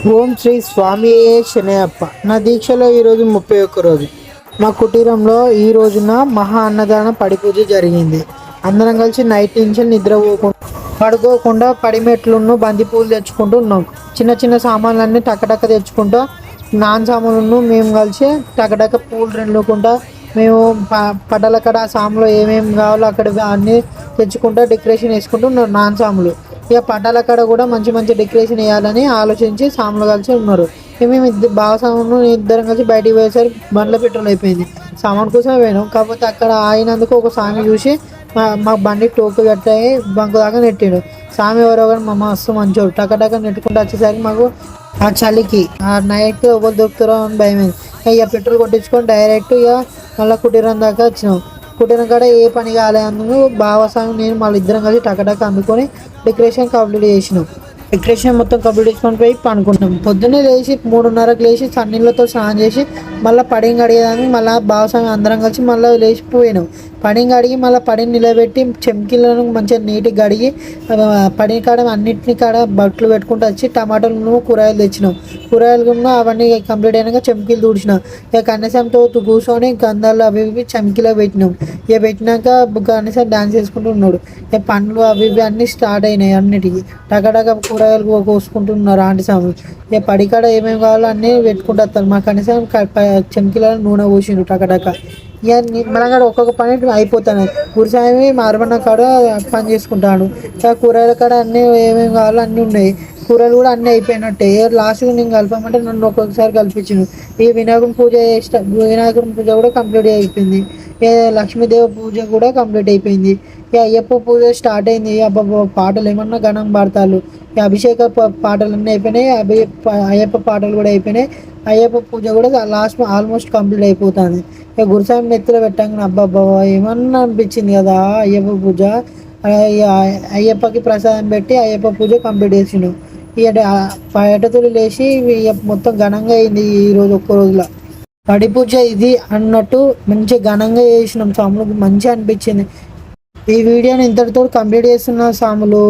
ఓం శ్రీ స్వామి శనయప్ప. నా దీక్షలో ఈరోజు 31 రోజు. మా కుటీరంలో ఈ రోజున మహా అన్నదాన పడి పూజ జరిగింది. అందరం కలిసి నైట్ నుంచి పడుకోకుండా పడిమెట్లను బంతిపూలు తెచ్చుకుంటూ ఉన్నాం. చిన్న చిన్న సామాన్లన్నీ టకటక తెచ్చుకుంటూ నాన్ సామాన్లను మేము కలిసి టకటక పూలు రెండుకుంటా మేము పడ్డల కాడ ఆ సాములో ఏమేమి కావాలో అక్కడ అన్నీ తెచ్చుకుంటూ డెకరేషన్ వేసుకుంటూ ఉన్నారు నాన్ సాములు. ఇక పటాల కాడ కూడా మంచి మంచి డెకరేషన్ వేయాలని ఆలోచించి సాములు కలిసి ఉన్నారు. మేము బాగా ఇద్దరం కలిసి బయటికి పోయేసరికి బండ్ల పెట్రోల్ అయిపోయింది. సామాన్ కోసమే పోయినాం. కాకపోతే అక్కడ ఆగినందుకు ఒక స్వామి చూసి మా బండి టోకు కట్టాయి బంకు దాకా నెట్టాడు. స్వామి ఎవరో కానీ మా మస్తు మంచోడు. టక నెట్టుకుంటూ వచ్చేసరికి మాకు ఆ చలికి ఆ నైట్ ఎవరు దొరుకుతారో అని భయమైంది. ఇక పెట్రోల్ కొట్టించుకొని డైరెక్ట్ ఇక మళ్ళీ కుటీరం దాకా వచ్చినాం. కుటీరం కాడ ఏ పని కాలేందుకు బావస్వామి నేను మళ్ళీ ఇద్దరం కలిసి టక అందుకొని డెకరేషన్ కంప్లీట్ చేసినాం. డెకరేషన్ మొత్తం కంప్లీట్ చేసుకొని పోయి పనుకుంటాం. పొద్దున్నే లేచి 3:30కి లేచి సన్నీళ్ళతో స్నానం చేసి మళ్ళీ పడింగ్ అడిగేదానికి మళ్ళీ బావస్వామి అందరం కలిసి మళ్ళీ లేచిపోయినాం. పడింగ్ అడిగి మళ్ళీ పడిని నిలబెట్టి చెంకిలను మంచిగా నీట్గా కడిగి పడి కాడ అన్నింటినీ కాడ బట్టలు పెట్టుకుంటూ వచ్చి టమాటాలు కూరగాయలు తెచ్చినాం. కూరగాయలు అవన్నీ కంప్లీట్ అయినాక చెంకీలు తుడిచినాం. ఇక కన్నీసంతో కూర్చొని గంధాలు అవి ఇవి చెంకీలో పెట్టినాం. ఇక పెట్టినాక కన్నీసం డాన్స్ చేసుకుంటూ ఉన్నాడు. ఇక పండ్లు అవి ఇవి అన్నీ స్టార్ట్ అయినాయి. అన్నిటికీ టకటక కూరగాయలు కోసుకుంటున్నారు ఆంటీ సాము. ఇక పడికాడ ఏమేమి కావాలో అన్నీ పెట్టుకుంటూ వస్తారు. మా కనీసం చెంకీలలో నూనె పోసిండు టకటక. ఇక మన ఒక్కొక్క పని అయిపోతాను. గురుసామి మారబన్న కాడ పని చేసుకుంటాడు. కూరగాయల కాడ అన్నీ ఏమేమి కావాలో అన్నీ ఉన్నాయి. కూరలు కూడా అన్నీ అయిపోయినట్టే. లాస్ట్గా నేను కలపమంటే నన్ను ఒక్కొక్కసారి కల్పించింది. ఈ వినాయకుడి పూజ కూడా కంప్లీట్ అయిపోయింది. లక్ష్మీదేవి పూజ కూడా కంప్లీట్ అయిపోయింది. ఇక అయ్యప్ప పూజ స్టార్ట్ అయింది. అబ్బా పాటలు ఏమన్నా ఘనం పాడతారు. ఈ అభిషేక పాటలు అయిపోయినాయి. అయ్యప్ప పాటలు కూడా అయిపోయినాయి. అయ్యప్ప పూజ కూడా లాస్ట్ ఆల్మోస్ట్ కంప్లీట్ అయిపోతుంది. ఇక గురుస్వామి నెత్తిలో పెట్టాక అబ్బాబ్బా ఏమన్నా అనిపించింది కదా అయ్యప్ప పూజ. అయ్యప్పకి ప్రసాదం పెట్టి అయ్యప్ప పూజ కంప్లీట్ చేసిండు. ఇక పైటతులు లేచి మొత్తం ఘనంగా అయింది ఈరోజు ఒక్క రోజులో. పడి పూజ ఇది అన్నట్టు మంచి ఘనంగా చేసినాం. సాములకు మంచిగా అనిపించింది. ఈ వీడియోని ఇంతటితో కంప్లీట్ చేస్తున్న సాములు.